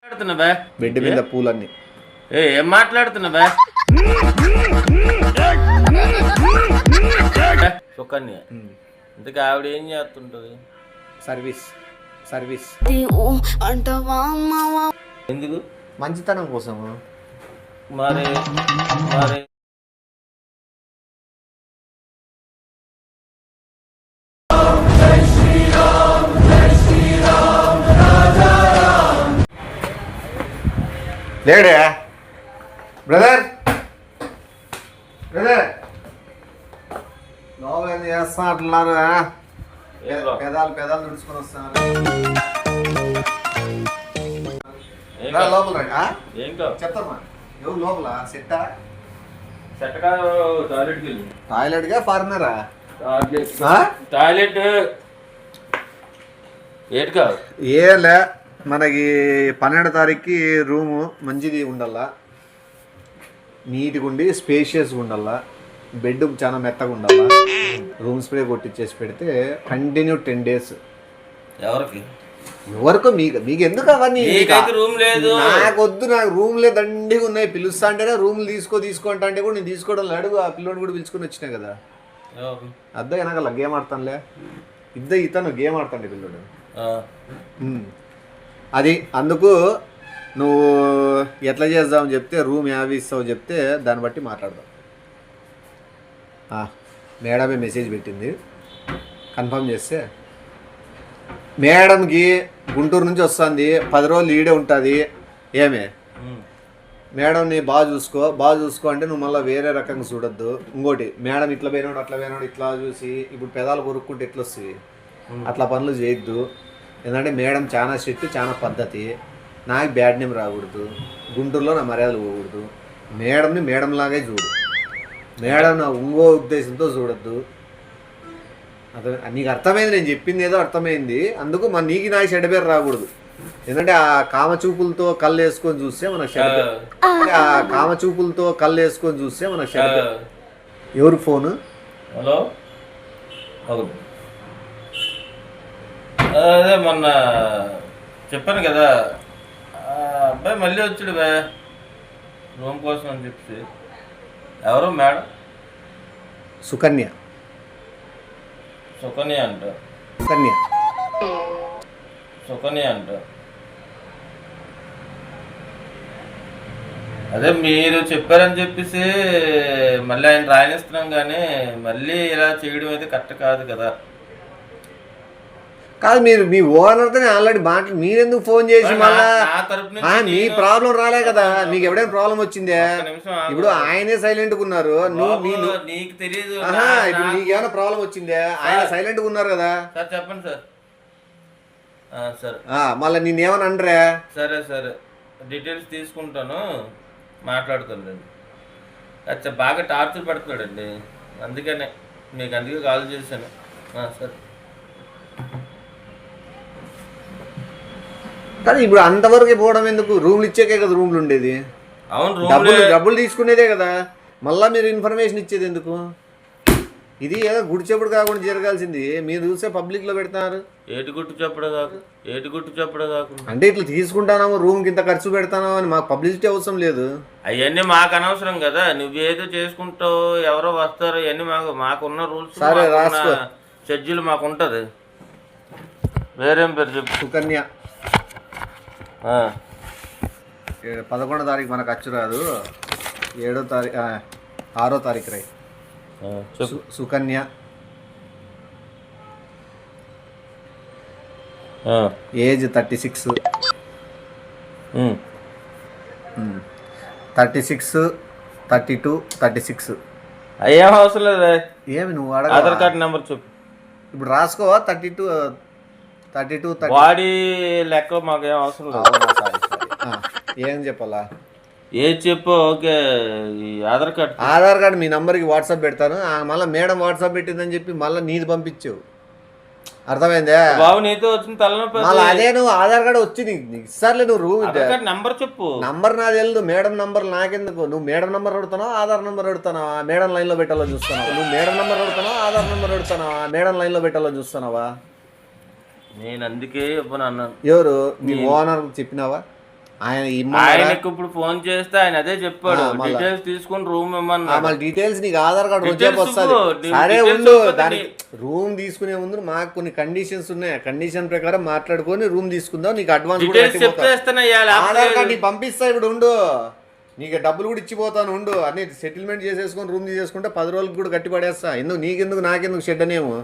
మాట్లాడుతున్నావా? బెడ్ మీద పూలన్నీ ఏం మాట్లాడుతున్నావా? సుకన్య ఇంతకు ఆవిడ ఏం చేస్తుంటది? సర్వీస్ ఎందుకు? మంచితనం కోసము. మరి లేడే బ్రదర్ లోపల ఏం చేస్తా అంటున్నారు? పెదాలు తుడుచుకొని వస్తున్నారు. లోపల రండి. ఏం కాదు చెప్తామా? ఎవరు లోపల? సెట్టా? సెట్ కాదు, టాయిలెట్కి వెళ్ళి. టాయిలెట్గా ఫారినరా? టాయిలెట్ ఏటి కాదు. ఏలే మనకి 12వ తారీఖుకి రూము మంచిది ఉండాలా, నీట్గా ఉండి స్పేషియస్గా ఉండాలా, బెడ్ చాలా మెత్తగా ఉండాలా, రూమ్ స్ప్రే కొట్టించేసి పెడితే కంటిన్యూ 10 days. ఎవరికో మీకు ఎందుకు అవన్నీ? రూమ్ లేదు, నాకు వద్దు. నాకు రూమ్లే దండిగా ఉన్నాయి. పిలుస్తా అంటేనే రూమ్లు తీసుకుంటా అంటే కూడా నేను తీసుకోవడం అడుగు. ఆ పిల్లోని కూడా పిలుచుకొని వచ్చినా కదా. అద్దా వెనకాల గేమ్ ఆడతానులే. ఇతను గేమ్ ఆడతాండి పిల్లోడు. అది అందుకు నువ్వు ఎట్లా చేద్దామని చెప్తే, రూమ్ యాభై ఇస్తావు చెప్తే దాన్ని బట్టి మాట్లాడదాం. మేడమే మెసేజ్ పెట్టింది, కన్ఫర్మ్ చేస్తే. మేడంకి గుంటూరు నుంచి వస్తుంది, 10 రోజులు ఈడే ఉంటుంది. ఏమే మేడంని బాగా చూసుకో అంటే నువ్వు మళ్ళీ వేరే రకంగా చూడొద్దు. ఇంకోటి, మేడం ఇట్లా పోయినాడు అట్లా పోయినాడు ఇట్లా చూసి ఇప్పుడు పెదాలు కొరుక్కుంటే ఎట్లా వస్తుంది? అట్లా పనులు చేయొద్దు. ఎందుకంటే మేడం చాలా స్ట్రిక్ట్, చాలా పద్ధతి. నాకు బ్యాడ్ నేమ్ రాకూడదు, గుంటూరులో నా మర్యాదలు పోకూడదు. మేడంని మేడంలాగే చూడు, మేడం నా ఇంకో ఉద్దేశంతో చూడొద్దు. నీకు అర్థమైంది, నేను చెప్పింది ఏదో అర్థమైంది. అందుకు నీకు నాకు చెడ్డ పేరు రాకూడదు. ఎందుకంటే ఆ కామచూపులతో కళ్ళు వేసుకొని చూస్తే మనకు చెడ్డ పేరు. ఎవరు ఫోను? హలో, అదే మొన్న చెప్పాను కదా, అబ్బాయి మళ్ళీ వచ్చాడు బే రూమ్ కోసం అని చెప్పి. ఎవరు మేడం? సుకన్య అంట. అదే మీరు చెప్పారని చెప్పేసి మళ్ళీ ఆయన రాయనిస్తున్నాం, కానీ మళ్ళీ ఇలా చేయడం అయితే కరెక్ట్ కాదు కదా. కాదు, మీరు మీ ఓనర్తో ఆల్రెడీ మీరెందుకు ఫోన్ చేసి మళ్ళా మీ ప్రాబ్లం రాలే కదా? మీకు ఎవడైనా ప్రాబ్లం వచ్చిందే? ఇప్పుడు ఆయనే సైలెంట్గా ఉన్నారు, నీకు తెలియదు. ఇప్పుడు నీకు ఏమైనా ప్రాబ్లం వచ్చిందే? ఆయన సైలెంట్గా ఉన్నారు కదా. సార్ చెప్పండి సార్. సరే, మళ్ళీ నేనేమని అనరే? సరే డీటెయిల్స్ తీసుకుంటాను, మాట్లాడుతాను. అచ్చా, బాగా టార్చర్ పెడుతున్నాడండి, అందుకే కాల్ చేశాను. సరే. కానీ ఇప్పుడు అంతవరకు పోవడం ఎందుకు? రూమ్లు ఇచ్చాకే కదా రూమ్లు ఉండేది. అవును, డబ్బులు తీసుకునేదే కదా. మళ్ళీ మీరు ఇన్ఫర్మేషన్ ఇచ్చేది ఎందుకు? ఇది ఏదో గుడిచెప్పుడు కాకుండా జరగాల్సింది మీరు చూస్తే పబ్లిక్లో పెడతారు. ఏటి గుట్టు చెప్పడం కాకుండా అంటే ఇట్లా తీసుకుంటాను, రూమ్కి ఇంత ఖర్చు పెడతాను అని మాకు పబ్లిసిటీ అవసరం లేదు. అవన్నీ మాకు అనవసరం కదా. నువ్వేదో చేసుకుంటావు, ఎవరో వస్తారు, అవన్నీ మాకున్న రూల్స్, షెడ్యూల్ మాకు ఉంటుంది. వేరేం పేరు చెప్పు? సుకన్య. 11వ తారీఖు మనకు ఖర్చు రాదు, 7వ తారీఖు 6వ తారీఖు రై. సుకన్య, ఏజ్ 36, 32, 36. అయ్యేం అవసరం లేదు. ఏమి నువ్వు ఆధార్ కార్డు నెంబర్ చెప్పు. ఇప్పుడు రాసుకోవా? 32 బాడీ లెక్క మాకేం అవసరం లేదు. ఏం చెప్పాలా? ఏది చెప్పు. ఓకే, ఆధార్ కార్డు మీ నంబర్కి వాట్సాప్ పెడతాను. మళ్ళీ మేడం వాట్సాప్ పెట్టిందని చెప్పి మళ్ళీ నీది పంపించావు, అర్థమైందా బాబు? నీతో వచ్చిన తలనొప్పి. అదే నువ్వు ఆధార్ కార్డు వచ్చి నీకు ఇస్తారులే. నువ్వు రూమ్ నంబర్ చెప్పు. నంబర్ నాది తెలియదు, మేడం నంబర్ నాకెందుకు? నువ్వు మేడం నంబర్ అడుగుతున్నావు, ఆధార్ నంబర్ అడుగుతున్నావా? మేడం లైన్లో పెట్టాలో చూస్తున్నావా? నువ్వు మేడం నంబర్ అడుగుతున్నావా, ఆధార్ నంబర్ అడుగుతున్నావా? మేడం లైన్లో పెట్టాలో చూస్తున్నావా? నేను అందుకే ఇవ్వను అన్నాను. ఎవరు? మీ ఓనర్ చెప్పినావా? ఆయనకు ఇప్పుడు ఫోన్ చేస్తే ఆయన అదే చెప్పాడు, డీటెయిల్స్ తీసుకుని రూమ్ ఇమ్మన్నా. డీటెయిల్స్ నీకు ఆధార్ కార్డు వచ్చేపు వస్తుంది. సరే ఉండు, దానికి రూమ్ తీసుకునే ముందు మాకు కొన్ని కండిషన్స్ ఉన్నాయి. ఆ కండిషన్ ప్రకారం మాట్లాడుకొని రూమ్ తీసుకుందాం. నీకు అడ్వాన్స్ ఆధార్ కార్డు నీకు పంపిస్తా. ఇప్పుడు ఉండు, నీకు డబ్బులు కూడా ఇచ్చిపోతాను. ఉండు, అన్ని సెటిల్మెంట్ చేసేసుకొని రూమ్ తీసేసుకుంటే 10 రోజులకు కూడా కట్టి పడేస్తా. ఎందుకు నీకెందుకు నాకెందుకు షెడ్ అనేమో.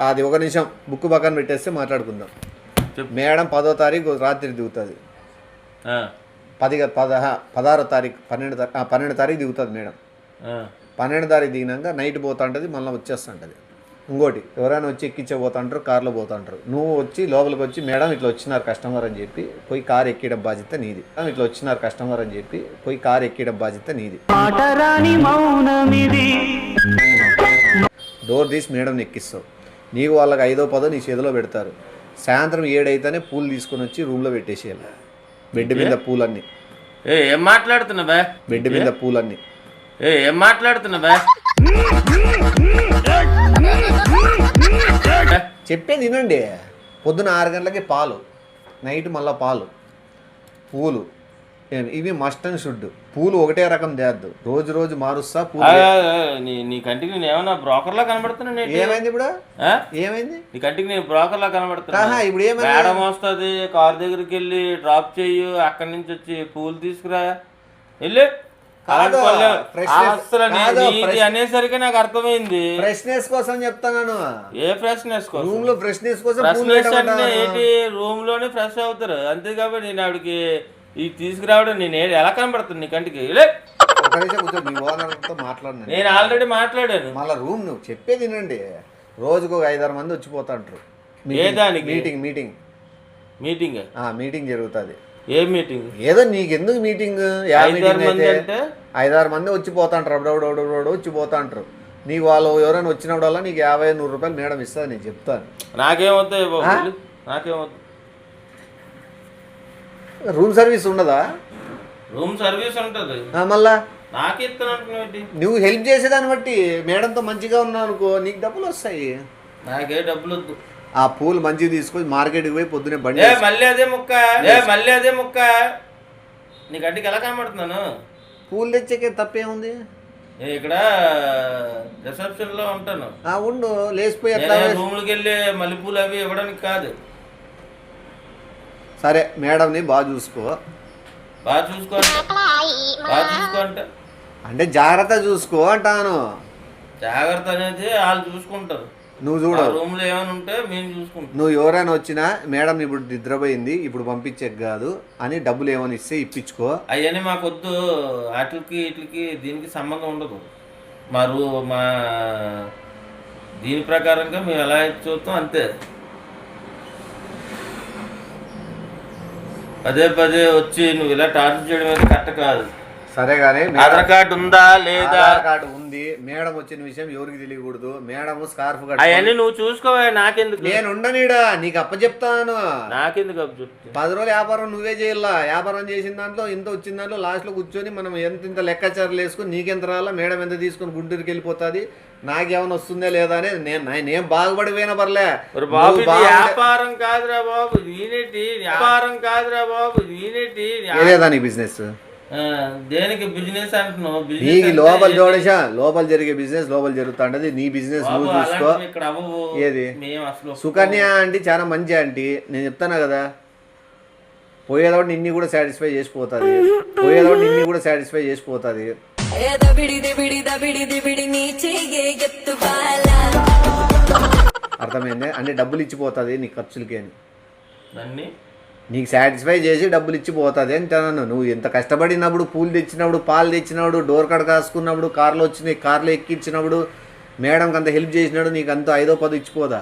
అది ఒక నిమిషం బుక్ పక్కన పెట్టేస్తే మాట్లాడుకుందాం. మేడం 10వ తారీఖు రాత్రి దిగుతుంది. 16వ తారీఖు 12 తారీఖు దిగుతుంది మేడం. 12 తారీఖు దిగినాక నైట్ పోతా ఉంటుంది, మళ్ళీ వచ్చేస్తుంటుంది. ఇంకోటి ఎవరైనా వచ్చి ఎక్కించే పోతుంటారు, కార్లో పోతుంటారు. నువ్వు వచ్చి లోపలికి వచ్చి మేడం ఇట్లా వచ్చినారు కస్టమర్ అని చెప్పి పోయి కారు ఎక్కడం బాధ్యత నీది. ఇట్లా వచ్చినారు కస్టమర్ అని చెప్పి పోయి కారు ఎక్కడం బాధ్యత నీది. డోర్ తీసి మేడం ఎక్కిస్తావు. నీకు వాళ్ళకి 5వ 10వ నీ చేతిలో పెడతారు. సాయంత్రం 7 అయితేనే పూలు తీసుకొని వచ్చి రూమ్లో పెట్టేసేయాలి. బెడ్ మీద పూలన్నీ. ఏం మాట్లాడుతున్నావా? బెడ్ మీద పూలన్నీ. ఏం మాట్లాడుతున్నావా? చెప్పేది వినండి. పొద్దున 6 గంటలకి పాలు, నైట్ మళ్ళీ పాలు, పూలు. ఇవి మస్ట్ అండ్ షుడ్. పూలు ఒకటే రకం తేద్దు, రోజు రోజు మారుస్తా పూలు. నీ కంటికి నేను ఏమన్నా బ్రోకర్ లా కనబడుతున్నా? ఏమైంది ఇప్పుడు? ఏమైంది నీ కంటికి నేను బ్రోకర్ లా కనబడుతున్నా? ఇప్పుడు ఏమైంది? మేడం వస్తుంది, కార్ దగ్గరికి వెళ్ళి డ్రాప్ చెయ్యు, అక్కడి నుంచి వచ్చి పూలు తీసుకురా వెళ్ళి అనేసరికి నాకు అర్థమైంది. ఫ్రెష్నెస్ కోసం చెప్తాను. ఏ ఫ్రెష్నెస్ కోసం? రూమ్ లో ఫ్రెష్నెస్ కోసం. ఏంటి రూమ్ లోనే ఫ్రెష్ అవుతారు అంతే. కాబట్టి నేను ఆవిడకి ఇది తీసుకురావడం నేను ఎలా కనబడుతుంది నీ కంటికి? మాట్లాడినా నేను ఆల్రెడీ మాట్లాడాను. మళ్ళీ రూమ్ నువ్వు చెప్పేది వినండి. రోజుకు 5-6 మంది వచ్చిపోతాంటారు. ఏ దానికి? మీటింగ్ జరుగుతుంది. ఏ మీటింగ్? ఏదో నీకెందుకు మీటింగ్? 5-6 మంది వచ్చిపోతాంటారు. అప్పుడప్పుడు వచ్చిపోతాంటారు. నీకు వాళ్ళు ఎవరైనా వచ్చినప్పుడల్లా నీకు 50-100 రూపాయలు మేడం ఇస్తుంది. నేను చెప్తాను. నాకేమవుతాయి? రూమ్ సర్వీస్ ఉండదా? రూమ్ సర్వీస్ ఉంటుంది. మళ్ళా నాకు ఇస్తానంటే నువ్వు హెల్ప్ చేసేదాన్ని బట్టి మేడంతో మంచిగా ఉన్నావు అనుకో, నీకు డబ్బులు వస్తాయి. నాకే డబ్బులు వద్దు. ఆ పూలు మంచిగా తీసుకొని మార్కెట్కి పోయి పొద్దునే బండి. మళ్ళీ అదే ముక్క నీ కంటికి ఎలా కనబడుతున్నాను? పూలు తెచ్చాకే తప్పేముంది? నేను ఇక్కడ రిసెప్షన్ లో ఉంటాను. ఉండు, లేచిపోయి రూమ్కి వెళ్ళి మల్లెపూలు అవి ఇవ్వడానికి కాదు. సరే మేడంని బాగా చూసుకో. అంటే జాగ్రత్త చూసుకో అంటాను. జాగ్రత్త అనేది వాళ్ళు చూసుకుంటారు. నువ్వు చూడ రూమ్ లో ఏమైనా ఉంటే మేము చూసుకుంటాం. నువ్వు ఎవరైనా వచ్చినా మేడం ఇప్పుడు నిద్రపోయింది, ఇప్పుడు పంపించే కాదు అని డబ్బులు ఏమైనా ఇస్తే ఇప్పించుకో. అవన్నీ మాకు వద్దు. వాటికి దీనికి సంబంధం ఉండదు. మా దీని ప్రకారంగా మేము ఎలా చూస్తాం అంతే. పదే వచ్చి నువ్వు ఇలా టార్చర్ చేయడం అనేది కరెక్ట్ కాదు. సరే కానీ ఆధార్ కార్డు ఉందా లేదా? ఆధార్ కార్డు ఉంది. మేడం వచ్చిన విషయం ఎవరికి తెలియకూడదు. మేడం స్కార్ఫ్ అవన్నీ నువ్వు చూసుకోవా, నాకెందుకు? నేను ఉండనీడా, నీకు అప్పచెప్తాను. నాకెందుకు అప్పచెప్తా? 10 రోజులు వ్యాపారం నువ్వే చేయాలా. వ్యాపారం చేసిన దాంట్లో ఇంత వచ్చిన దాంట్లో లాస్ట్ లో కూర్చొని మనం ఇంత లెక్కాచారాలు వేసుకుని నీకెంత రాలా, మేడం ఎంత తీసుకొని గుంటూరుకి వెళ్ళిపోతుంది, నాకేమైనా వస్తుందే లేదా అనేది నేను బాగుపడిపోయినా పర్లే. వ్యాపారం కాదురా బాబు, వ్యాపారం కాదురా బాబు, దానికి బిజినెస్. దేనికి బిజినెస్ అంటున్నావు? నీకు లోపల చూడేసా, లోపల జరిగే బిజినెస్ లోపల జరుగుతుంటది. నీ బిజినెస్ నువ్వు చూసుకో. ఏది సుకన్య ఆంటీ చాలా మంచి ఆంటీ, నేను చెప్తాను కదా. పోయేదోటి నిన్ని కూడా సాటిస్ఫై చేసిపోతుంది. అర్థమైంది? అంటే డబ్బులు ఇచ్చిపోతుంది నీ ఖర్చులకి అని. నీకు సాటిస్ఫై చేసి డబ్బులు ఇచ్చిపోతుంది అంటున్నాను. నువ్వు ఎంత కష్టపడినప్పుడు, పూలు తెచ్చినప్పుడు, పాలు తెచ్చినప్పుడు, డోర్ కడ కాసుకున్నప్పుడు, కార్లో వచ్చినాయి, కార్లో ఎక్కించినప్పుడు, మేడంకి అంత హెల్ప్ చేసినాడు, నీకు అంత 5వ 10వ ఇచ్చిపోదా?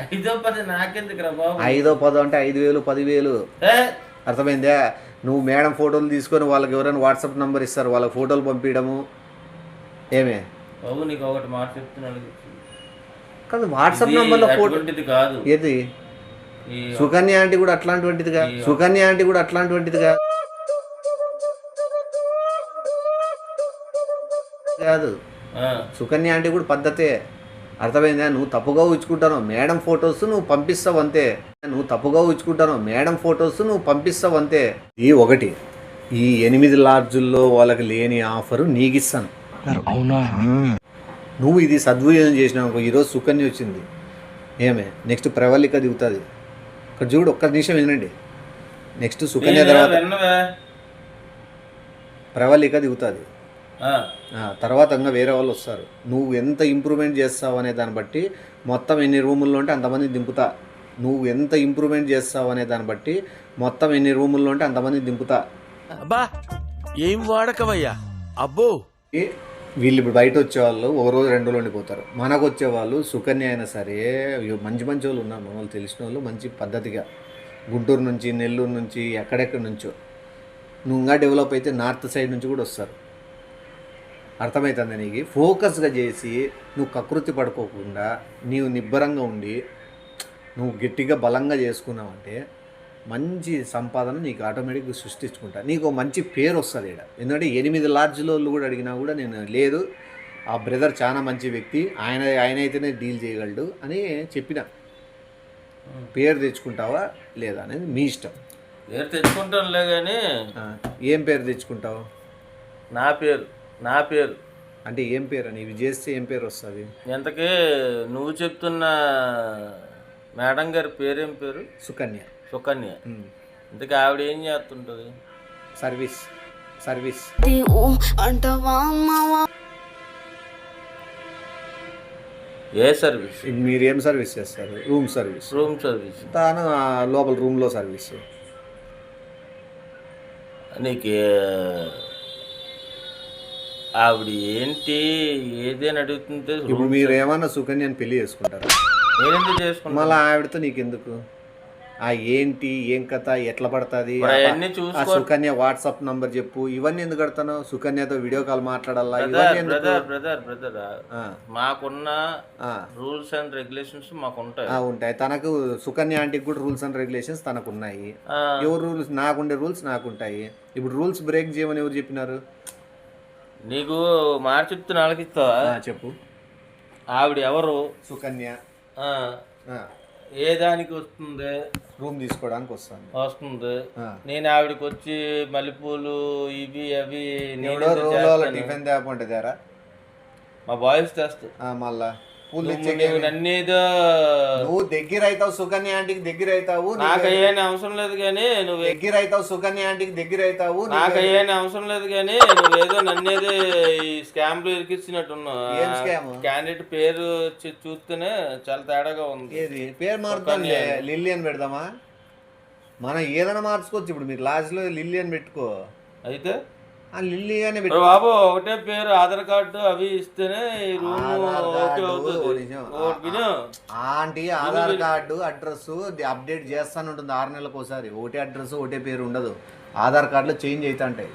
5వ 10 నాకెందుకు రా బాబు? 5వ 10వ అంటే 5,000 10,000. అర్థమైందా? నువ్వు మేడం ఫోటోలు తీసుకొని వాళ్ళకి ఎవరైనా వాట్సాప్ నెంబర్ ఇస్తారు, వాళ్ళకి ఫోటోలు పంపించడము. ఏమే బాబు నీకు ఒకటి మాట చెప్తున్నాను కాదు, వాట్సాప్ నెంబర్లో ఫోటో కాదు. ఏది? సుకన్య ఆంటీ కూడా అట్లాంటిదిగా కాదు. సుకన్య ఆంటీ కూడా పద్ధతే. అర్థమైందా? నువ్వు తప్పుగా ఊహించుకుంటాను మేడం ఫొటోస్ నువ్వు పంపిస్తావు అంతే. నువ్వు తప్పుగా ఊహించుకుంటాను మేడం ఫొటోస్ నువ్వు పంపిస్తావు అంతే. ఈ ఒకటి ఈ 8 లాడ్జుల్లో వాళ్ళకి లేని ఆఫరు నీకు ఇస్తాను. అవునా? నువ్వు ఇది సద్వినియోగం చేసినావు. ఈరోజు సుకన్య వచ్చింది ఏమే, నెక్స్ట్ ప్రవళిక దిగుతుంది. ఇక్కడ చూడు, ఒక్క నిమిషం వినండి. నెక్స్ట్ సుకన్య తర్వాత ప్రవళిక దిగుతుంది. తర్వాత ఇంకా వేరే వాళ్ళు వస్తారు. నువ్వు ఎంత ఇంప్రూవ్మెంట్ చేస్తావు అనే దాన్ని బట్టి మొత్తం ఎన్ని రూముల్లో ఉంటే అంతమంది దింపుతా. నువ్వు ఎంత ఇంప్రూవ్మెంట్ చేస్తావు అనే దాన్ని బట్టి మొత్తం ఎన్ని రూముల్లో ఉంటే అంతమంది దింపుతా. అబ్బా ఏం వాడకవయ్యా అబ్బో. వీళ్ళు ఇప్పుడు బయట వచ్చేవాళ్ళు ఒక రోజు 2 రోజులు ఉండిపోతారు. మనకు వచ్చేవాళ్ళు సుకన్య అయినా సరే మంచి మంచి వాళ్ళు ఉన్నారు, మన వాళ్ళు తెలిసిన వాళ్ళు మంచి పద్ధతిగా గుంటూరు నుంచి నెల్లూరు నుంచి ఎక్కడెక్కడి నుంచో. నువ్వు ఇంకా డెవలప్ అయితే నార్త్ సైడ్ నుంచి కూడా వస్తారు. అర్థమవుతుంది నీకు? ఫోకస్గా చేసి నువ్వు కకృతి పడుకోకుండా నీవు నిబ్బరంగా ఉండి నువ్వు గట్టిగా బలంగా చేసుకున్నావంటే మంచి సంపాదన నీకు ఆటోమేటిక్గా సృష్టించుకుంటా. నీకు మంచి పేరు వస్తుంది ఇక్కడ. ఎందుకంటే 8 లాడ్జ్లో కూడా అడిగినా కూడా నేను లేదు, ఆ బ్రదర్ చాలా మంచి వ్యక్తి, ఆయన అయితేనే డీల్ చేయగలడు అని చెప్పిన. పేరు తెచ్చుకుంటావా లేదా అనేది మీ ఇష్టం. పేరు తెచ్చుకుంటానులే కానీ ఏం పేరు తెచ్చుకుంటావు? నా పేరు అంటే ఏం పేరు అని ఇవి చేస్తే ఏం పేరు వస్తుంది? ఎంతకీ నువ్వు చెప్తున్న మేడం గారి పేరేం పేరు? సుకన్య. ఇంతకీ ఆవిడ ఏం చేస్తుంటుంది? సర్వీస్ ఏ సర్వీస్? మీరు ఏం సర్వీస్ చేస్తారు? Room service. తాను లోపల రూమ్లో సర్వీస్. నీకు ఆవిడ ఏంటి ఏదేని అడుగుతుంటే ఇప్పుడు మీరు ఏమన్నా సుకన్యని పెళ్లి చేసుకుంటారా? నేనెందుకు చేసుకుంటా? మళ్ళీ ఆవిడతో నీకెందుకు? ఆ ఏంటి ఏం కథ ఎట్లా పడుతుంది? ఆ సుకన్య వాట్సాప్ నంబర్ చెప్పు. ఇవన్నీ ఎందుకు కడతాను? సుకన్యతో వీడియో కాల్ మాట్లాడాలా? బ్రదర్ మాకున్న రూల్స్ అండ్ రెగ్యులేషన్స్ మాకు ఉంటాయి. తనకు సుకన్య ఆంటీకి కూడా రూల్స్ అండ్ రెగ్యులేషన్స్ తనకు ఉన్నాయి. ఎవరు రూల్స్? నాకుండే రూల్స్ నాకుంటాయి. ఇప్పుడు రూల్స్ బ్రేక్ చేయమని ఎవరు చెప్పినారు? నీకు మాట చెప్తున్నా ఆలకిస్తావా? చెప్పు. ఆవిడ ఎవరు? సుకన్య. ఏ దానికి వస్తుంది? రూమ్ తీసుకోవడానికి వస్తుంది. నేను ఆవిడకి వచ్చి మల్లెపూలు ఇవి అవి టిఫిన్ తేపంటే తేరా మా బాయ్స్ తెస్తా. మళ్ళా నువ్వు దగ్గర అవుతావు సుకన్య ఆంటీకి దగ్గర అవుతావు. నాకు అయ్యేని అవసరం లేదు కానీ నువ్వు దగ్గర అవుతావు సుకన్య ఆంటీకి దగ్గర అవుతావు. నాకు అయ్యేని అవసరం లేదు కానీ నువ్వేదో నన్నేదో ఈ స్కామ్ లో ఇరికిచ్చినట్టున్నావు. క్యాండిడేట్ పేరు చూస్తేనే చాలా తేడాగా ఉంది. ఏది పేరు మారుతాను? లిల్లీ అని పెడదామా? మనం ఏదైనా మార్చుకోవచ్చు. ఇప్పుడు మీరు లాస్ట్ లో లిల్లీ అని పెట్టుకో. అయితే లిల్లీ అని బాబు ఒకటే పేరు ఆధార్ కార్డు అవి ఇస్తేనే aunty Aadhaar card address update చేస్తాను ఉంటుంది 6 నెలలకు ఒకసారి. ఒకటే అడ్రస్ ఒకటే పేరు ఉండదు. ఆధార్ కార్డులో చేంజ్ అవుతా ఉంటాయి.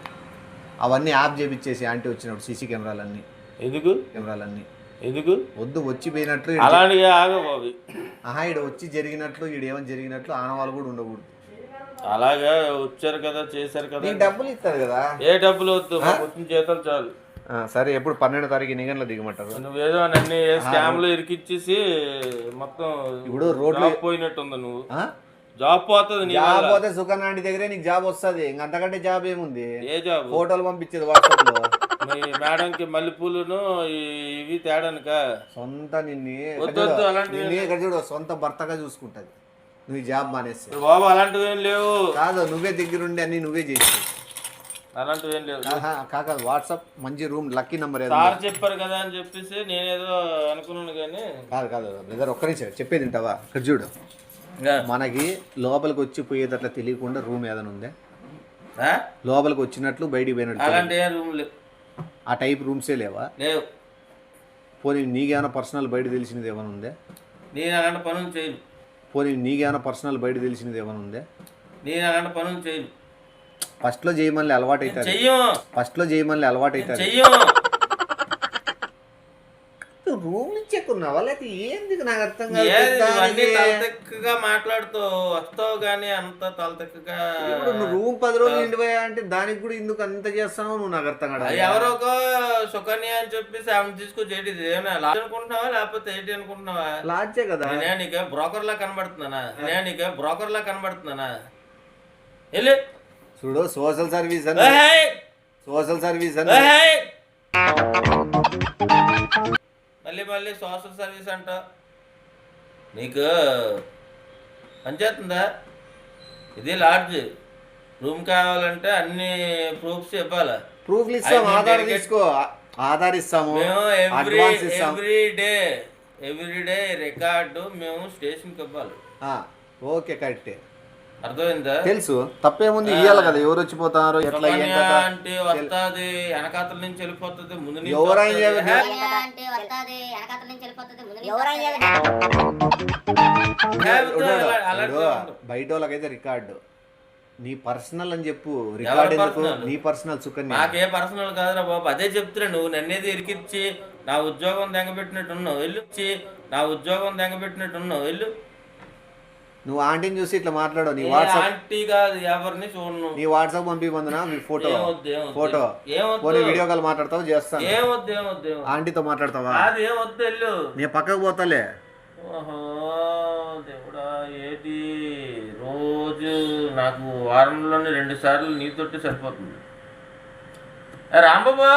అవన్నీ యాప్ చేపించేసి ఆంటీ వచ్చినప్పుడు సీసీ కెమెరాలన్నీ. ఎందుకు వద్దు వచ్చిపోయినట్లు అలాంటివి ఆగవు అవి. ఈడ వచ్చి జరిగినట్లు ఈడేమో జరిగినట్లు ఆనవాళ్ళు కూడా ఉండకూడదు. అలాగా వచ్చారు కదా చేశారు కదా డబ్బులు ఇస్తారు కదా. ఏ డబ్బులు వద్దు, వచ్చిన చేతలు చాలు. సరే ఎప్పుడు 12వ తారీఖు నిగన్లో దిగమంటారు? నువ్వేదో అన్ని స్కామ్ లో ఇరికిచ్చేసి మొత్తం ఇప్పుడు రోడ్లు పోయినట్టుంది. నువ్వు జాబ్ పోతుంది. జాబ్ పోతే సుకన్య ఆంటీ దగ్గరే నీకు జాబ్ వస్తుంది. ఇంకంతకంటే జాబ్ ఏముంది? ఏ జాబ్? ఫోటోలు పంపించేది వాట్సాప్ లో. మీ మేడం కి మల్లెపూలును ఇవి తేడానిక సొంత అలాంటివి చూడు సొంత భర్తగా చూసుకుంటది. నువ్వు జాబ్ మానేస్తే బాబు అలాంటివి ఏం లేవు. కాదు నువ్వే దగ్గరుండి అన్ని నువ్వే చేసి అలాంటివి ఏం లేవు. కాక వాట్సాప్ మంచి రూమ్ లక్కీ నెంబర్ సార్ చెప్పారు కదా అని చెప్పేసి నేనేదో అనుకున్నాను కానీ కాదు బ్రదర్ ఒక్క నిమిషం చెప్పేది వింటావా? ఇక్కడ చూడు, మనకి లోపలికి వచ్చి పోయేటట్లా తెలియకుండా రూమ్ ఏదైనా ఉందే? లోపలికి వచ్చినట్లు బయటికి పోయినట్లు అలాంటి రూమ్ లేవు. ఆ టైప్ రూమ్సే లేవా? లేవు. పోనీ నీకేమైనా పర్సనల్ బయట తెలిసినది ఏమైనా ఉందే? నేను అలాంటి పనులు చేయను. పోనీ నీకేమైనా పర్సనల్ బయట తెలిసినది ఏమైనా ఉందే? నేను అలాంటి పనులు చేయను. ఫస్ట్లో చేయమని అలవాటు అవుతుంది. రూమ్ నుంచి ఎక్కువ ఉన్నావా లేకపోతే ఏంది నాకు అర్థం ఇవన్నీ కాదు. తలతెక్కగా మాట్లాడుతూ వస్తావు కానీ అంత తలతెక్కగా ఇప్పుడు నువ్వు రూమ్ 10 రోజులు నిండిపోయా అంటే దానికి కూడా ఎందుకు అంత చేస్తావు నువ్వు నాకు అర్థం కాదు. ఎవరొక సుకన్య అని చెప్పేసి ఆమె తీసుకొచ్చి ఏంటి ఏమైనా లాడ్జ్ అనుకుంటున్నావా లేకపోతే ఏంటి అనుకుంటున్నావా? లాడ్జే కదా. నేను నీకు బ్రోకర్ లా కనబడుతున్నానా వెళ్ళి చూడు సోషల్ సర్వీస్ అని మళ్ళీ సోషల్ సర్వీస్ అంట. నీకు పనిచేస్తుందా? ఇది లాడ్జ్, రూమ్ కావాలంటే అన్ని ప్రూఫ్స్ ఇవ్వాలి. ప్రూఫ్లు ఇస్తాం, ఆధార్ తీసుకో, ఆధార్ ఇస్తాము, అడ్వాన్స్ ఇస్తాము. ఎవ్రీడే రికార్డు మేము స్టేషన్కి ఇవ్వాలి. ఓకే కరెక్టే, అర్థమైందా? తెలుసు, తప్పేముంది, ఇయ్యాలి కదా. ఎవరు వచ్చిపోతారు ఎట్లా అంటే వస్తుంది వెనకాతల నుంచి వెళ్ళిపోతుంది, ముందు నుంచి బయట వాళ్ళకైతే రికార్డు, నీ పర్సనల్ అని చెప్పు. రికార్డ్ ఎందుకు? నీ పర్సనల్ సుకన్య. నాకే పర్సనల్ కాదురా బాబు, అదే చెప్తున్నా. నువ్వు నన్నేది ఇరికిచ్చి నా ఉద్యోగం దెంగబెట్టినట్టున్నావు వెళ్ళు. నువ్వు ఆంటీని చూసి ఇట్లా మాట్లాడు. నీ వాట్సాప్ ఆంటీ కాదు, ఎవరిని చూడను. నీ వాట్సాప్ పంపిమందునా ఫోటో వీడియో కాల్ మాట్లాడతావు, చేస్తాను. ఏమొద్దు ఆంటీతో మాట్లాడతావా? ఏమొద్దు వెళ్ళు, నేను పక్కకు పోతాలే. దేవుడా, ఏది రోజు నాకు వారంలోనే 2 సార్లు నీతోటి సరిపోతుంది. రాంబాబు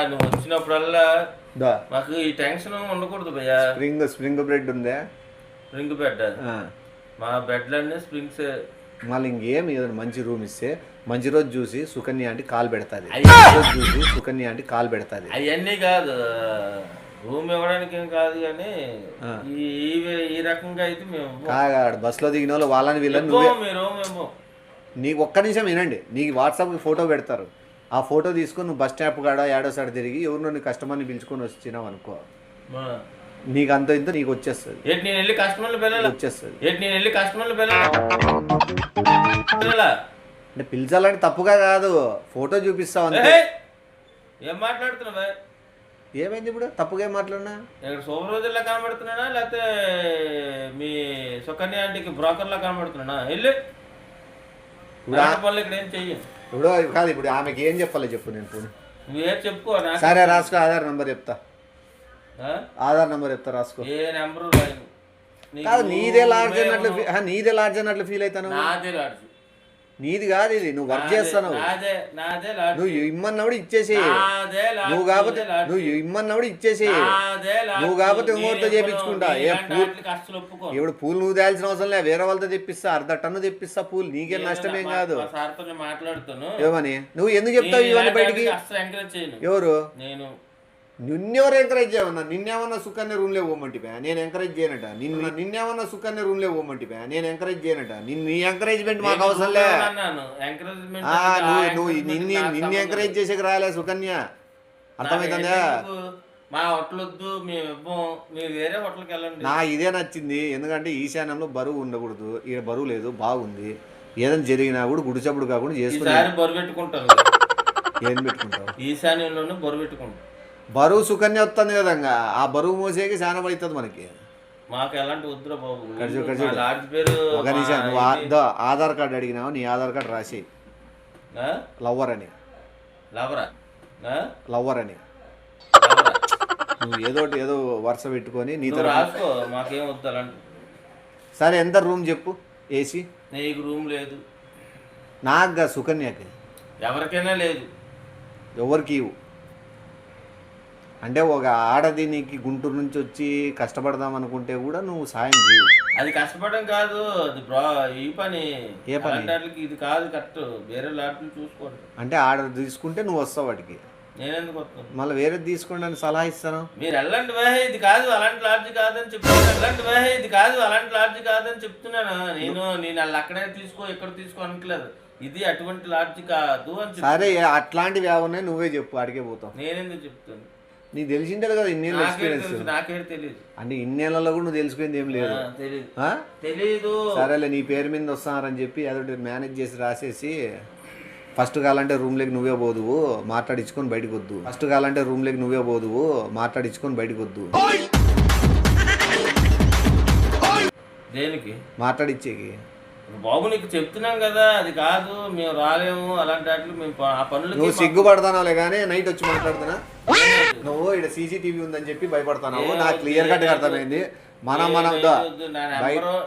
నువ్వు వచ్చినప్పుడల్లా నాకు ఈ టెన్షన్ ఉండకూడదు భయ్యా. స్ప్రింగ్ బ్రెడ్ ఉందా? స్ప్రింగ్ బెడ్, మా బెడ్లన్నీ స్ప్రింగ్స్. మళ్ళీ ఇంకేం ఏదైనా మంచి రూమ్ ఇస్తే మంచి రోజు చూసి సుకన్య అంటే కాలు పెడతాది. అవన్నీ కాదు, రూమ్ ఇవ్వడానికి ఏం కాదు కానీ ఈ రకంగా అయితే మేము బస్సులో దిగిన వాళ్ళు వాళ్ళని వీళ్ళని నీకు ఒక్క నిమిషం వినండి. నీకు వాట్సాప్కి ఫోటో పెడతారు, ఆ ఫోటో తీసుకొని నువ్వు బస్ స్టాప్ కాడ ఏడో సార్ తిరిగి ఎవరినో నీ కస్టమర్ని పిలుచుకొని వచ్చినావు అనుకో, నీకు అంత ఇంత నీకు వచ్చేస్తుంది. నేను వెళ్ళి కస్టమర్లు వచ్చేస్తుంది. అంటే పిలిచాలంటే తప్పుగా కాదు, ఫోటో చూపిస్తావు అంతే. ఏం మాట్లాడుతున్నావా? ఏమైంది ఇప్పుడు? తప్పుగా ఏం మాట్లాడినా? ఇక్కడ సూపర్ రోజుల్లో కనబడుతున్నానా లేకపోతే మీ సుకన్య ఆంటీకి బ్రోకర్లా కనబడుతున్నానా? వెళ్ళి పనులు ఇక్కడ ఏం చెయ్యి. ఇప్పుడు కాదు, ఇప్పుడు ఆమెకి ఏం చెప్పాలి చెప్పు. నేను నువ్వేం చెప్పుకో. సరే రాసుకో, ఆధార్ నెంబర్ చెప్తా, రాసుకో. ఏ నెంబరు కాదు, నీదే లాడ్జ్ అన్నట్లు ఫీల్ అవుతాను. నీది కాదు ఇది, నువ్వు వర్క్ చేస్తాను. నువ్వు ఇమ్మన్నప్పుడు ఇచ్చేసేయి, నువ్వు కాకపోతే ఇంకోటితో చేయించుకుంటా. ఇప్పుడు పూలు నువ్వు తేల్సిన అవసరం లే, వేరే వాళ్ళతో తెప్పిస్తా, 1/2 టన్ను తెప్పిస్తా పూలు, నీకేం నష్టమేం కాదు. ఏమని నువ్వు ఎందుకు చెప్తావు ఇవన్నీ బయటికి? ఎవరు? నిన్నెవరు ఎంకరేజ్ చేయమన్నా? నిన్నేమన్నా సుకన్య రూమ్లే పోమంటిపా, నేను ఎంకరేజ్ చేయనట. నిన్నేమన్నా సుకన్య రూమ్లే పోమంటిపా, నేను ఎంకరేజ్ చేయనట. నీ ఎంకరేజ్మెంట్ మాకు అవసరం లే. నువ్వు నిన్ను ఎంకరేజ్ చేసేకి రాలే సుకన్య, అర్థమవుతుందా? మా హోటల్ వద్దు, మేము వేరే హోటల్కి వెళ్ళండి. నా ఇదే నచ్చింది, ఎందుకంటే ఈశాన్యంలో బరువు ఉండకూడదు, ఈడ బరువు లేదు, బాగుంది. ఏదైనా జరిగినా కూడా గుడిచప్పుడు కాకుండా చేసుకుని బరువు పెట్టుకుంటాను. ఏం పెట్టుకుంటావు? ఈశాన్యంలోనే బరువు పెట్టుకుంటాం. బరువు సుకన్య వస్తుంది కదా, ఆ బరువు మోసేకి చాలా అవుతుంది మనకి. మాకు ఎలాంటి వద్దురా బాబు. ఒక నిమిషం, నువ్వు ఆధార్ కార్డు అడిగినావు, నీ ఆధార్ కార్డు రాసి లవ్వర్ అని నువ్వు ఏదో వరుస పెట్టుకొని నీతో రాసుకో. మాకేం వద్దు అలాంటి. సరే, ఎంత రూమ్ చెప్పు? ఏసీ? నీకు రూమ్ లేదు, నాకు సుకన్యకి, ఎవరికైనా లేదు. ఎవరికి ఇవ్వు అంటే ఒక ఆడది నీకు గుంటూరు నుంచి వచ్చి కష్టపడదాం అనుకుంటే కూడా నువ్వు సాయం చేయవు. అది కష్టపడడం కాదు, అది ఈ పని. ఏ పని? ఇది కాదు కరెక్ట్, వేరే లాడ్జ్లు చూసుకోండి. అంటే ఆర్డర్ తీసుకుంటే నువ్వు వస్తావు వాటికి, నేనెందుకు వస్తాను? మళ్ళీ వేరే తీసుకోండి అని సలహా ఇస్తాను. మీరు వెళ్ళండి వేహే, ఇది కాదు అలాంటి లాడ్జ్ కాదని చెప్తున్నాను. నేను వాళ్ళు అక్కడే తీసుకో ఇక్కడ తీసుకో అనట్లేదు, ఇది అటువంటి లాడ్జ్ కాదు అని. సరే, అట్లాంటివి ఏమన్నా నువ్వే చెప్పు, అడిగే పోతావు. నేనెందుకు చెప్తాను? నీకు తెలిసిందే కదా ఇన్నేళ్ళ ఎక్స్పీరియన్స్. నాకేం తెలియదు. అంటే ఇన్నేళ్లలో కూడా నువ్వు తెలుసుకుంది ఏం లేదు. తెలీదు. సరేలే, నీ పేరు మీద వస్తున్నారని చెప్పి అదొకటి మేనేజ్ చేసి రాసేసి ఫస్ట్ కావాలంటే రూమ్లోకి నువ్వే పోదువు, మాట్లాడించుకొని బయటకు వద్దు. ఫస్ట్ కావాలంటే రూమ్లోకి నువ్వే పోదువు, మాట్లాడించుకొని బయటకు వద్దు. దేనికి మాట్లాడిచ్చేకి బాబు నీకు చెప్తున్నాం కదా, అది కాదు మేము రాలేము అలాంటి వాటికి మేము ఆ పనులు. నువ్వు సిగ్గుపడతానావులే కానీ నైట్ వచ్చి మాట్లాడుతున్నా. నువ్వు ఇక్కడ సీసీటీవీ ఉందని చెప్పి భయపడతావు. నాకు క్లియర్ కట్ అర్థమైంది. మనం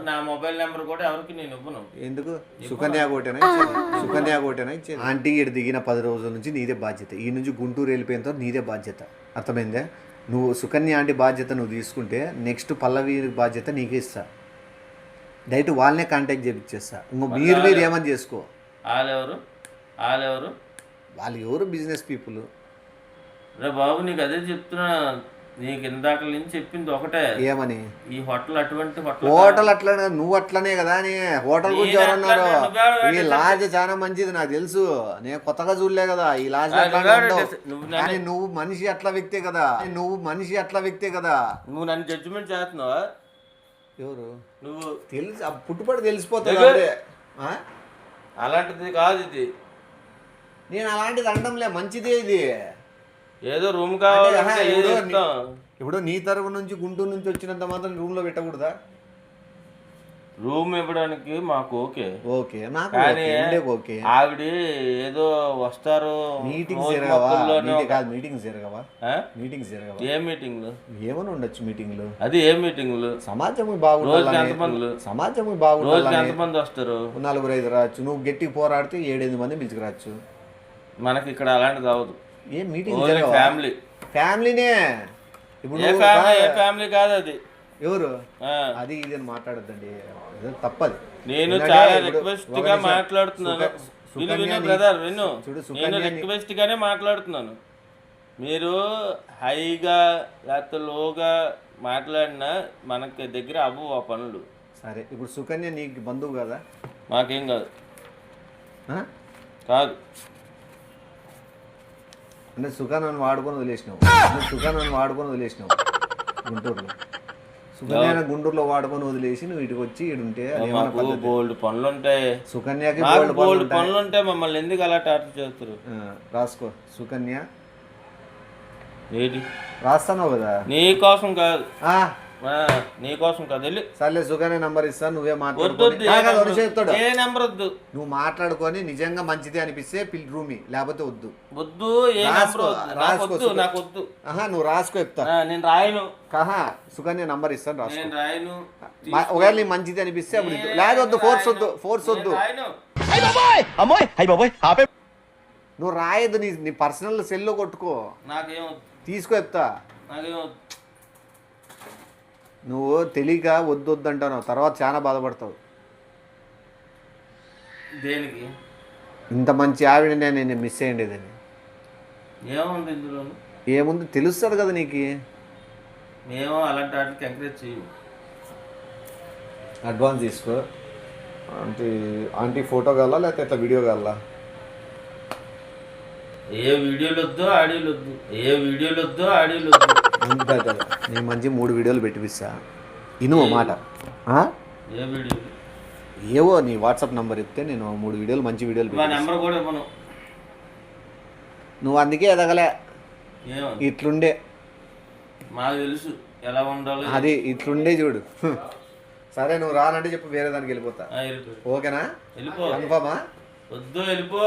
నా మొబైల్ నెంబర్ కూడా ఎవరికి నేను ఇవ్వను. ఎందుకు? సుకన్య కోటేనా ఇచ్చేది. ఆంటీ ఇక్కడ దిగిన 10 రోజుల నుంచి నీదే బాధ్యత. ఈ నుంచి గుంటూరు వెళ్ళిపోయిన తర్వాత నీదే బాధ్యత. అర్థమైందే? నువ్వు సుకన్య ఆంటీ బాధ్యత నువ్వు తీసుకుంటే నెక్స్ట్ పల్లవి బాధ్యత నీకే ఇస్తా. డైరెక్ట్ వాళ్ళనే కాంటాక్ట్ చేపిచ్చేస్తా. ఇంకో మీరు ఏమని చేసుకో. వాళ్ళు ఎవరు? Business people. రే బాబు నీకు అదే చెప్తున్నా, నీకు ఇందాక నుంచి చెప్పింది ఒకటే. ఏమని? ఈ హోటల్ అటువంటి హోటల్ అట్లనే, నువ్వు అట్లనే కదా అని. హోటల్ గురించి ఎవరన్నారు? ఈ లాడ్జ్ చాలా మంచిది నాకు తెలుసు. నేను కొత్తగా చూడలే కదా ఈ లాడ్జ్. కానీ నువ్వు మనిషి అట్లా వ్యక్తే కదా. నువ్వు నన్ను జడ్జిమెంట్ చేస్తున్నావా? ఎవరు నువ్వు? తెలుసు, పుట్టుపడి తెలిసిపోతుంది. అలాంటిది కాదు ఇది. నేను అలాంటిది అనడంలే, మంచిదే ఇది. ఏదో రూమ్ కావాలి. ఇప్పుడు నీ తరపు నుంచి గుంటూరు నుంచి వచ్చినంత మాత్రం రూమ్ లో పెట్టకూడదా? రూమ్ ఇవ్వడానికి మాకు ఓకే, కానీ ఆవిడ ఏదో వస్తారు. మీటింగ్స్ జరగవా? ఏ మీటింగ్లు? ఏమని ఉండొచ్చు మీటింగ్లు. అది ఏ మీటింగ్లు? సమాజం బాగుండాలి. ఎంతమంది వస్తారు? 4-5 రావచ్చు. నువ్వు గట్టికి పోరాడితే 7-8 మంది పిలుచుకురావచ్చు. మనకి ఇక్కడ అలాంటిది అవ్వదు. ఏ మీటింగ్? ఫ్యామిలీనే. ఇప్పుడు ఫ్యామిలీ కాదు అది. ఎవరు? అది ఇది అని మాట్లాడద్దండి, తప్పది. నేను చాలా రిక్వెస్ట్ గా మాట్లాడుతున్నాను. బ్రదర్ విను, నేను రిక్వెస్ట్ గానే మాట్లాడుతున్నాను. మీరు హైగా లేకపోతే లోగా మాట్లాడినా మనకి దగ్గర అవ్వవు ఆ పనులు. సరే, ఇప్పుడు సుకన్య నీకు బంధువు కదా? మాకేం కాదు. కాదు అంటే సుకన్యను వాడుకొని వదిలేసినావు. గుంటూరులో సుకన్య గుంటూరులో వాడుకొని వదిలేసి నువ్వు ఇటుకు వచ్చి ఇడుంటే బోల్డ్ పనులు ఉంటాయి. సుకన్యకి బోల్డ్ పనులు ఉంటాయి. మమ్మల్ని ఎందుకు అలా టార్చర్ చేస్తారు? రాసుకో. సుకన్య ఏంటి రాస్తాను కదా? నీ కోసం కాదు, వెళ్ళి. సర్లే, సుకన్య నంబర్ ఇస్తాను, నువ్వే చెప్తాడు. ఏ నెంబర్ వద్దు, నువ్వు మాట్లాడుకొని నిజంగా మంచిది అనిపిస్తే రూమి, లేకపోతే వద్దు. నాకు వద్దు. నువ్వు రాసుకో, చెప్తా. నేను రాయను. సుకన్య నంబర్ ఇస్తాను, రాసుకో. రాయను. ఒకవేళ నీకు మంచిది అనిపిస్తే అప్పుడు లేదొద్దు. ఫోర్స్ వద్దు. నువ్వు రాయద్దు. నీ పర్సనల్ సెల్లో కొట్టుకో. నాకేం తీసుకో, చెప్తా. నువ్వు తెలియక వద్దు అంటావు, తర్వాత చాలా బాధపడతావు. దేనికి? ఇంత మంచి ఆవిడనే నేను మిస్ అయ్యేదని. ఏముంది ఇందులో? ఏముంది తెలుస్తుంది కదా నీకు. మేము అలాంటి వాటికి ఎంకరేజ్ చేయము. అడ్వాన్స్ తీసుకో. ఆంటీ ఫోటో కావాలా లేకపోతే ఇట్లా వీడియో కావాలా? ఏ వీడియోలు వద్దు, ఆడియోలు వద్దు. అంతే కదా. నేను మంచి 3 వీడియోలు పెట్టిపిస్తా. ఇను మాట. ఏ వీడియో? ఏవో నీ వాట్సాప్ నెంబర్ ఇస్తే నేను 3 వీడియోలు, మంచి వీడియోలు నెంబర్ కూడా ఇవ్వను. నువ్వు అందుకే ఎదగలే. ఇట్లుండే మాకు తెలుసు ఎలా ఉండాలి. అది ఇట్లుండే చూడు. సరే, నువ్వు రానంటే చెప్పు, వేరే దానికి వెళ్ళిపోతా. ఓకేనా? వెళ్ళిపో. కన్ఫర్మా? వద్దు, వెళ్ళిపో.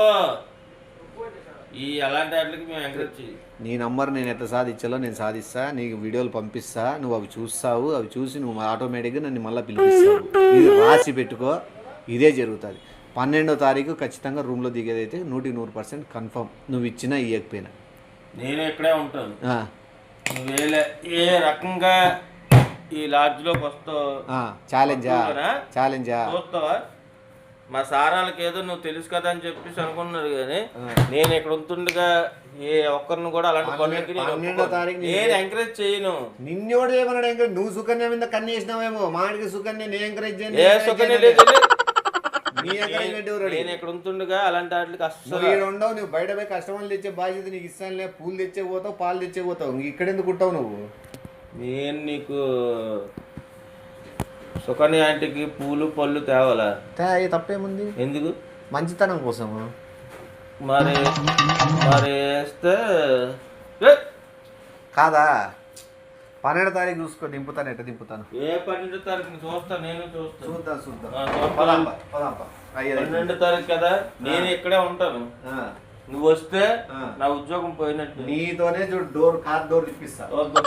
ఈ అలాంటి వాటికి మేము ఎంకరేజ్ చేయి. నీ నంబర్ నేను ఎట్లా సాధించాలో నేను సాధిస్తా. నీకు వీడియోలు పంపిస్తా, నువ్వు అవి చూస్తావు. అవి చూసి నువ్వు ఆటోమేటిక్గా నన్ను మళ్ళీ పిలిపిస్తావు. ఇది రాసి పెట్టుకో, ఇదే జరుగుతుంది. 12వ తారీఖు ఖచ్చితంగా రూమ్లో దిగేదైతే 100% కన్ఫర్మ్. నువ్వు ఇచ్చినా ఇవ్వకపోయినా నేను ఇక్కడే ఉంటాను. నువ్వేలే ఏ రకంగా ఈ లాడ్జ్లోకి వస్తావు. ఛాలెంజా చూస్తావా? మా సారాలకి ఏదో నువ్వు తెలుసు కదా అని చెప్పేసి అనుకున్నారు, కానీ నేను ఇక్కడ ఉంటుండగా ఏ ఒక్కరిని కూడా అలాంటి పనులకి నేను ఎంకరేజ్ చేయను. నిన్నోడు ఏమన్నాడు ఎంకరేజ్? నువ్వు సుకన్య మీద కన్ను వేసినావేమో. మాడికి సుకన్య నేను ఎంకరేజ్ చేయను. నేను ఇక్కడ ఉంటుండగా అలాంటి వాటికి అసలు ఉండవు. నువ్వు బయట పోయి కస్టమర్లు తెచ్చే బాధ్యత నీకు ఇస్తానులే. పూలు తెచ్చే పోతావు, పాలు తెచ్చే పోతావు. ఇక్కడ ఎందుకు ఉంటావు నువ్వు? నేను నీకు సుకన్య ఆంటీకి పూలు పళ్ళు తేవాలా? తప్పేముంది? ఎందుకు? మంచితనం కోసము. మరి వేస్తే కాదా 12వ తారీఖు చూసుకో, దింపుతాను. ఎట్ట దింపుతాను? ఏ 12వ తారీఖు చూస్తా, నేను చూస్తాను. చూద్దాం చూద్దాం. ఆ, చూద్దాం. 12వ తారీఖు కదా, నేను ఇక్కడే ఉంటాను. నువ్వు వస్తే నా ఉద్యోగం పోయినట్టు. నీతోనే చూడు, కార్ డోర్ ఇప్పిస్తా. చూద్దాం.